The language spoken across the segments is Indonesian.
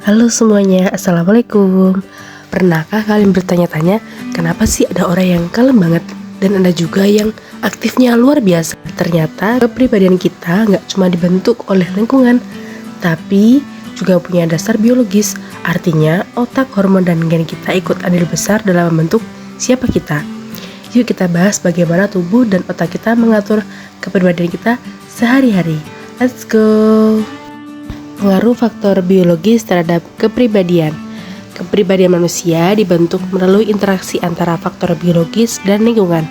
Halo semuanya, Assalamualaikum. Pernahkah kalian bertanya-tanya kenapa sih ada orang yang kalem banget dan ada juga yang aktifnya luar biasa? Ternyata kepribadian kita nggak cuma dibentuk oleh lingkungan, tapi juga punya dasar biologis. Artinya otak, hormon, dan gen kita ikut andil besar dalam membentuk siapa kita. Yuk kita bahas bagaimana tubuh dan otak kita mengatur kepribadian kita sehari-hari. Let's go! Pengaruh faktor biologis terhadap kepribadian. Kepribadian manusia dibentuk melalui interaksi antara faktor biologis dan lingkungan.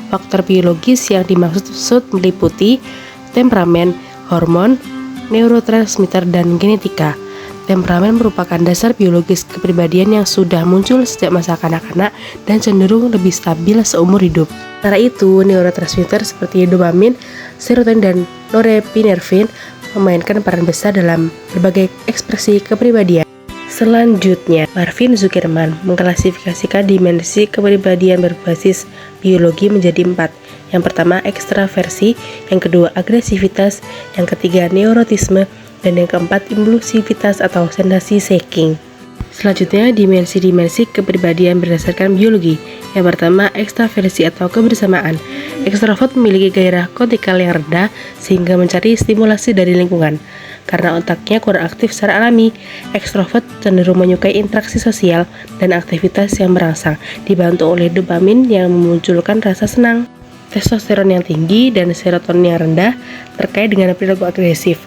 Faktor biologis yang dimaksud meliputi temperamen, hormon, neurotransmitter, dan genetika. Temperamen merupakan dasar biologis kepribadian yang sudah muncul sejak masa kanak-kanak dan cenderung lebih stabil seumur hidup. Sementara itu, neurotransmitter seperti dopamin, serotonin, dan norepinefrin memainkan peran besar dalam berbagai ekspresi kepribadian. Selanjutnya, Marvin Zuckerman mengklasifikasikan dimensi kepribadian berbasis biologi menjadi 4. Yang pertama, ekstraversi, yang kedua, agresivitas, yang ketiga, neurotisme, dan yang keempat, impulsivitas atau sensasi seeking. Selanjutnya, dimensi-dimensi kepribadian berdasarkan biologi. Yang pertama, ekstraversi atau kebersamaan. Ekstrovert memiliki gairah kortikal yang rendah sehingga mencari stimulasi dari lingkungan. Karena otaknya kurang aktif secara alami, ekstrovert cenderung menyukai interaksi sosial dan aktivitas yang merangsang, dibantu oleh dopamin yang memunculkan rasa senang. Testosteron yang tinggi dan serotonin yang rendah terkait dengan perilaku agresif.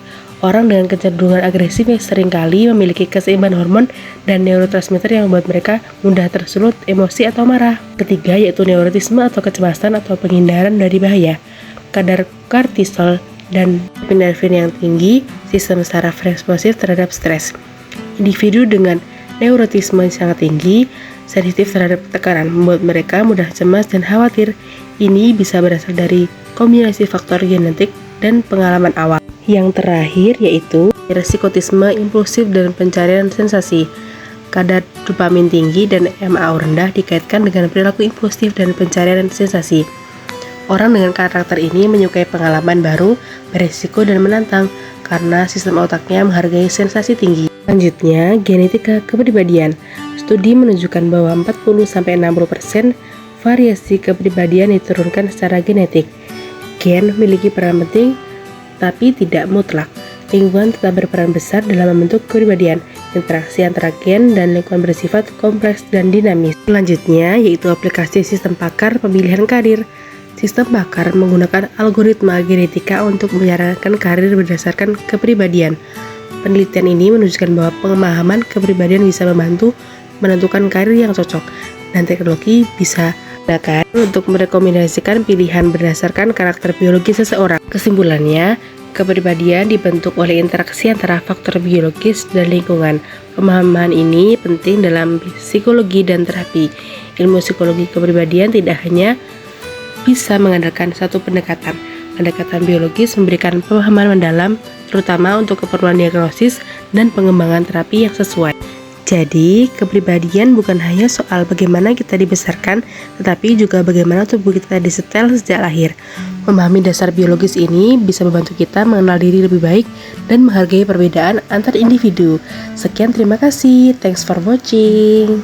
Orang dengan kecenderungan agresif yang seringkali memiliki keseimbangan hormon dan neurotransmitter yang membuat mereka mudah tersulut emosi atau marah. Ketiga, yaitu neurotisme atau kecemasan atau penghindaran dari bahaya. Kadar kortisol dan epinefrin yang tinggi, sistem saraf responsif terhadap stres. Individu dengan neurotisme yang sangat tinggi, sensitif terhadap tekanan, membuat mereka mudah cemas dan khawatir. Ini bisa berasal dari kombinasi faktor genetik dan pengalaman awal. Yang terakhir yaitu psikotisme impulsif dan pencarian sensasi. Kadar dopamin tinggi dan MAO rendah dikaitkan dengan perilaku impulsif dan pencarian sensasi. Orang dengan karakter ini menyukai pengalaman baru, beresiko dan menantang karena sistem otaknya menghargai sensasi tinggi. Selanjutnya, genetika kepribadian. Studi menunjukkan bahwa 40-60% variasi kepribadian diturunkan secara genetik. Gen memiliki peran penting tapi tidak mutlak. Lingkungan tetap berperan besar dalam membentuk kepribadian. Interaksi antara gen dan lingkungan bersifat kompleks dan dinamis. Selanjutnya yaitu aplikasi sistem pakar pemilihan karir. Sistem pakar menggunakan algoritma genetika untuk menyarankan karir berdasarkan kepribadian. Penelitian ini menunjukkan bahwa pemahaman kepribadian bisa membantu menentukan karir yang cocok, dan teknologi bisa digunakan untuk merekomendasikan pilihan berdasarkan karakter biologis seseorang. Kesimpulannya, kepribadian dibentuk oleh interaksi antara faktor biologis dan lingkungan. Pemahaman ini penting dalam psikologi dan terapi. Ilmu psikologi kepribadian tidak hanya bisa mengandalkan satu pendekatan. Pendekatan biologis memberikan pemahaman mendalam, terutama untuk keperluan diagnosis dan pengembangan terapi yang sesuai. Jadi, kepribadian bukan hanya soal bagaimana kita dibesarkan, tetapi juga bagaimana tubuh kita disetel sejak lahir. Memahami dasar biologis ini bisa membantu kita mengenal diri lebih baik dan menghargai perbedaan antar individu. Sekian, terima kasih. Thanks for watching.